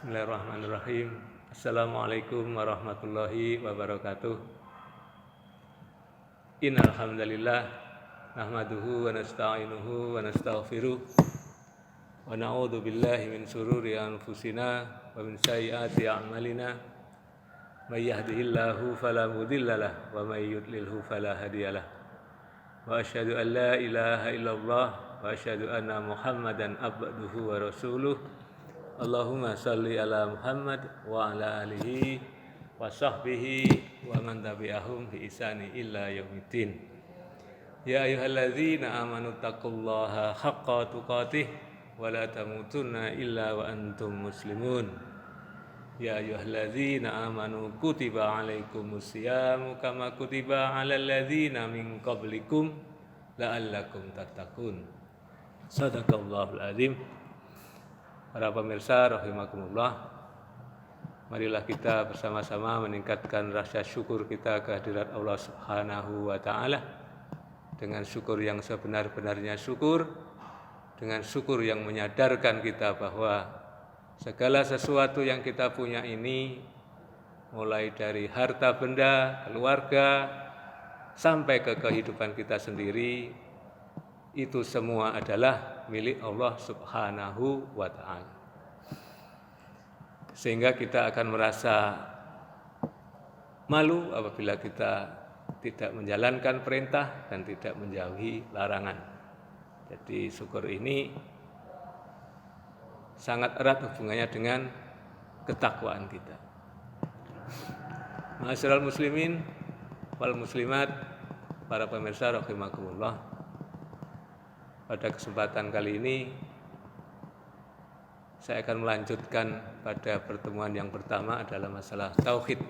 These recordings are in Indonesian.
Bismillahirrahmanirrahim. Assalamualaikum warahmatullahi wabarakatuh. Innal hamdalillah nahmaduhu wa nasta'inuhu wa nastaghfiruh wa na'udzu billahi min shururi anfusina wa min sayyiati a'malina. May yahdihillahu fala mudhillalah wa may yudlilhu fala hadiyalah. Wa asyhadu an la ilaha illallah wa asyhadu anna Muhammadan abduhu wa rasuluh. Allahumma salli ala Muhammad wa ala alihi wa sahbihi wa man tabi'ahum bi ihsani illa yaumiddin. Ya ayyuhalladzina amanu taqullaha haqqa tuqatih wa la tamutunna illa wa antum muslimun. Ya ayyuhalladzina amanu kutiba alaikumus syiyamu kama kutiba alal ladzina min qablikum la'allakum tattaqun. Shadaqallahul azim. Para pemirsa rahimakumullah, marilah kita bersama-sama meningkatkan rasa syukur kita kehadirat Allah Subhanahu wa taala dengan syukur yang sebenar-benarnya syukur, dengan syukur yang menyadarkan kita bahwa segala sesuatu yang kita punya ini, mulai dari harta benda, keluarga, sampai ke kehidupan kita sendiri, itu semua adalah milik Allah Subhanahu wa ta'ala. Sehingga kita akan merasa malu apabila kita tidak menjalankan perintah dan tidak menjauhi larangan. Jadi syukur ini sangat erat hubungannya dengan ketakwaan kita. Ma'asyiral muslimin wal muslimat, para pemirsa rahimakumullah. Pada kesempatan kali ini saya akan melanjutkan pada pertemuan yang pertama adalah masalah tauhid.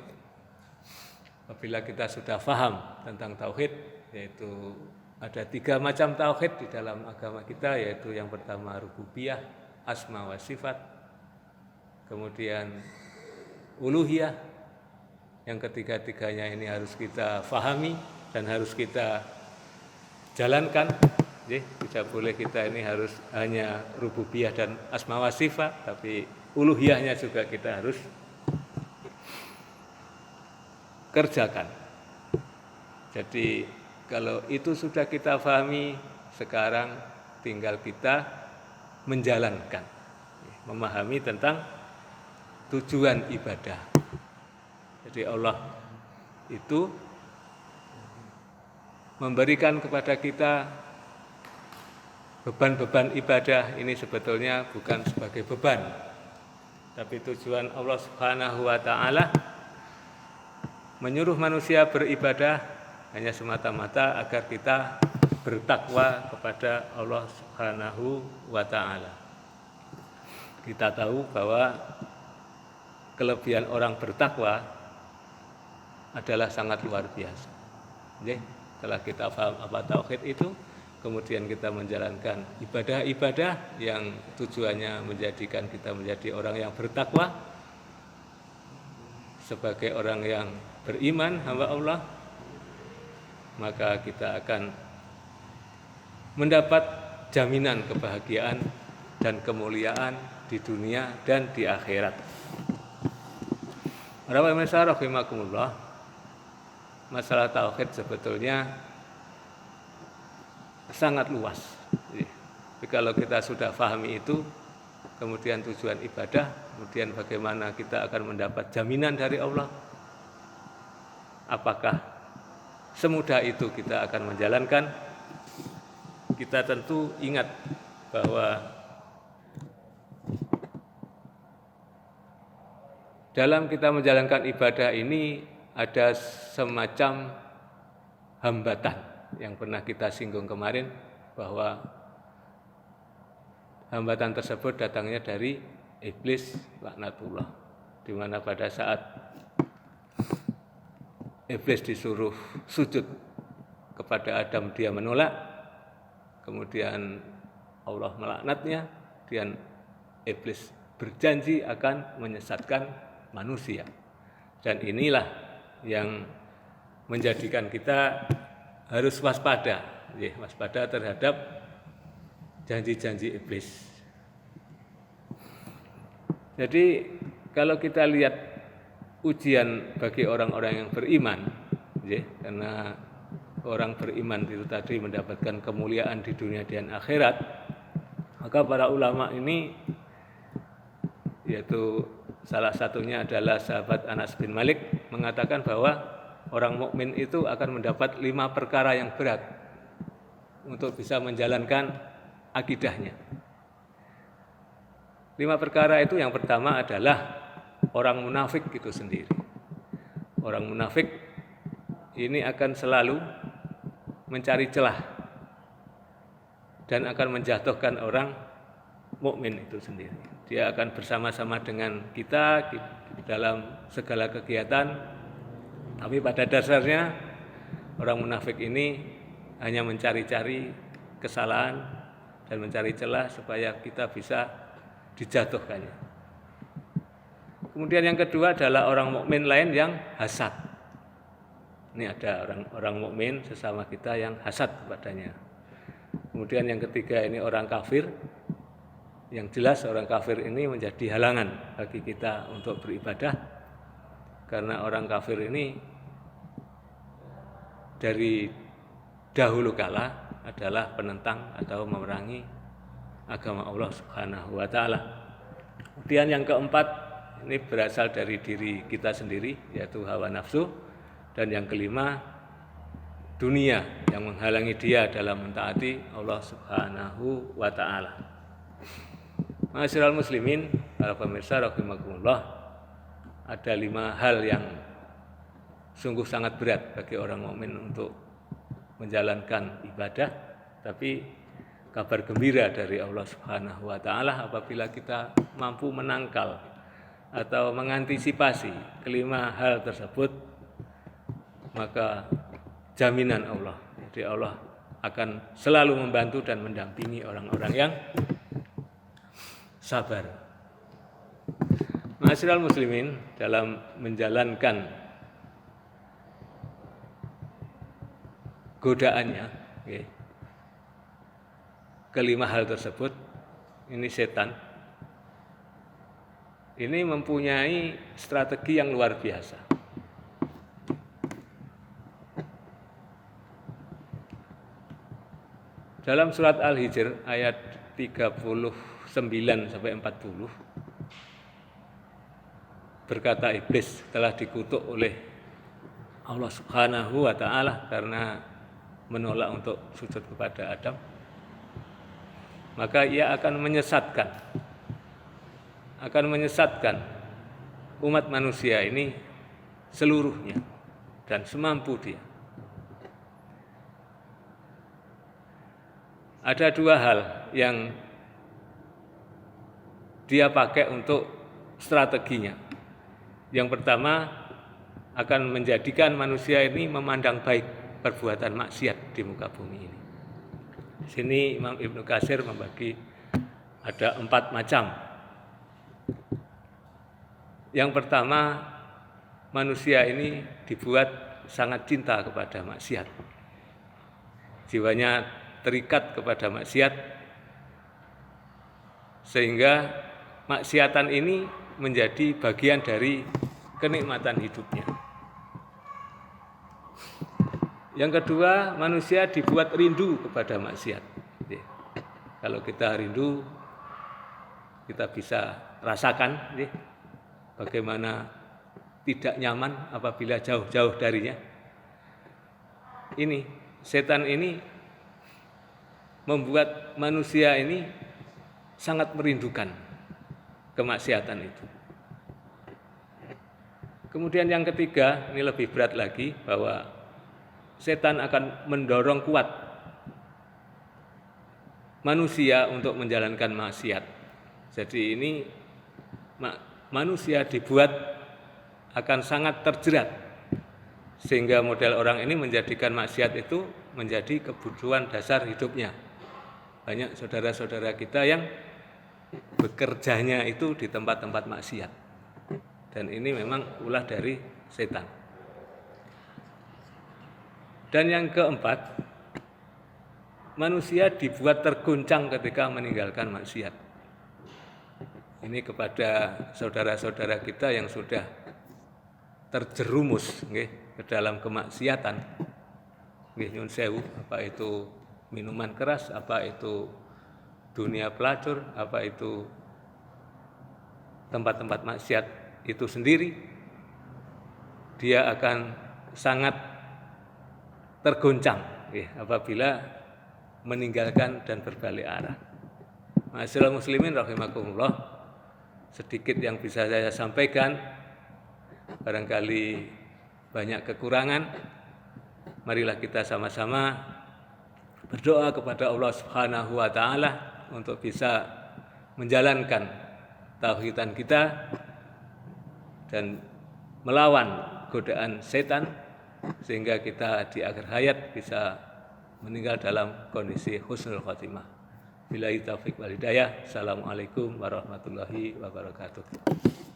Apabila kita sudah paham tentang tauhid, yaitu ada 3 macam tauhid di dalam agama kita, yaitu yang pertama rububiyah, asma wa sifat, kemudian uluhiyah, yang ketiga-tiganya ini harus kita pahami dan harus kita jalankan. Tidak boleh kita ini harus hanya rububiyah dan asma wa sifat, tapi uluhiyahnya juga kita harus kerjakan. Jadi kalau itu sudah kita pahami, sekarang tinggal kita menjalankan, memahami tentang tujuan ibadah. Jadi Allah itu memberikan kepada kita beban-beban ibadah ini sebetulnya bukan sebagai beban, tapi tujuan Allah Subhanahu wa ta'ala menyuruh manusia beribadah hanya semata-mata agar kita bertakwa kepada Allah Subhanahu wa ta'ala. Kita tahu bahwa kelebihan orang bertakwa adalah sangat luar biasa. Setelah kita paham apa tauhid itu, kemudian kita menjalankan ibadah-ibadah yang tujuannya menjadikan kita menjadi orang yang bertakwa, sebagai orang yang beriman, hamba Allah, maka kita akan mendapat jaminan kebahagiaan dan kemuliaan di dunia dan di akhirat. Para pemirsa rahimakumullah, masalah tauhid sebetulnya sangat luas. Jadi kalau kita sudah pahami itu, kemudian tujuan ibadah, kemudian bagaimana kita akan mendapat jaminan dari Allah, apakah semudah itu kita akan menjalankan? Kita tentu ingat bahwa dalam kita menjalankan ibadah ini ada semacam hambatan yang pernah kita singgung kemarin, bahwa hambatan tersebut datangnya dari iblis laknatullah, di mana pada saat iblis disuruh sujud kepada Adam dia menolak, kemudian Allah melaknatnya, dan iblis berjanji akan menyesatkan manusia. Dan inilah yang menjadikan kita harus waspada terhadap janji-janji iblis. Jadi kalau kita lihat ujian bagi orang-orang yang beriman, karena orang beriman itu tadi mendapatkan kemuliaan di dunia dan akhirat, maka para ulama ini, yaitu salah satunya adalah sahabat Anas bin Malik, mengatakan bahwa orang mukmin itu akan mendapat 5 perkara yang berat untuk bisa menjalankan akidahnya. 5 perkara itu yang pertama adalah orang munafik itu sendiri. Orang munafik ini akan selalu mencari celah dan akan menjatuhkan orang mukmin itu sendiri. Dia akan bersama-sama dengan kita dalam segala kegiatan, tapi pada dasarnya orang munafik ini hanya mencari-cari kesalahan dan mencari celah supaya kita bisa dijatuhkannya. Kemudian yang kedua adalah orang mukmin lain yang hasad. Ini ada orang mukmin sesama kita yang hasad kepadanya. Kemudian yang ketiga ini orang kafir. Yang jelas orang kafir ini menjadi halangan bagi kita untuk beribadah, karena orang kafir ini dari dahulu kala adalah penentang atau memerangi agama Allah Subhanahu wa taala. Kemudian yang keempat ini berasal dari diri kita sendiri, yaitu hawa nafsu, dan yang kelima dunia yang menghalangi dia dalam mentaati Allah Subhanahu wa taala. Ma'asyiral muslimin, para pemirsa rahimakumullah, ada 5 hal yang sungguh sangat berat bagi orang mukmin untuk menjalankan ibadah, tapi kabar gembira dari Allah Subhanahu wa taala apabila kita mampu menangkal atau mengantisipasi kelima hal tersebut, maka jaminan Allah, jadi Allah akan selalu membantu dan mendampingi orang-orang yang sabar. Ma'asyiral muslimin, dalam menjalankan godaannya, kelima hal tersebut, ini setan ini mempunyai strategi yang luar biasa. Dalam surat Al-Hijr ayat 39 sampai 40 berkata iblis telah dikutuk oleh Allah Subhanahu wa taala karena menolak untuk sujud kepada Adam, maka ia akan menyesatkan umat manusia ini seluruhnya dan semampu dia. Ada 2 hal yang dia pakai untuk strateginya. Yang pertama, akan menjadikan manusia ini memandang baik perbuatan maksiat di muka bumi ini. Di sini Imam Ibnu Katsir membagi ada 4 macam. Yang pertama, manusia ini dibuat sangat cinta kepada maksiat. Jiwanya terikat kepada maksiat, sehingga maksiatan ini menjadi bagian dari kenikmatan hidupnya. Yang kedua, manusia dibuat rindu kepada maksiat. Kalau kita rindu, kita bisa rasakan bagaimana tidak nyaman apabila jauh-jauh darinya. Ini setan ini membuat manusia ini sangat merindukan kemaksiatan itu. Kemudian yang ketiga, ini lebih berat lagi, bahwa setan akan mendorong kuat manusia untuk menjalankan maksiat. Jadi ini manusia dibuat akan sangat terjerat, sehingga model orang ini menjadikan maksiat itu menjadi kebutuhan dasar hidupnya. Banyak saudara-saudara kita yang bekerjanya itu di tempat-tempat maksiat, dan ini memang ulah dari setan. Dan yang keempat, manusia dibuat terguncang ketika meninggalkan maksiat. Ini kepada saudara-saudara kita yang sudah terjerumus ke dalam kemaksiatan. Nyun sewu, apa itu minuman keras, apa itu dunia pelacur, apa itu tempat-tempat maksiat itu sendiri, dia akan sangat tergoncang apabila meninggalkan dan berbalik arah. Ma'asyiral muslimin rahimakumullah, sedikit yang bisa saya sampaikan, barangkali banyak kekurangan. Marilah kita sama-sama berdoa kepada Allah Subhanahu wa taala untuk bisa menjalankan tauhidan kita dan melawan godaan setan, sehingga kita di akhir hayat bisa meninggal dalam kondisi husnul khotimah. Billahi taufiq wal hidayah. Assalamualaikum warahmatullahi wabarakatuh.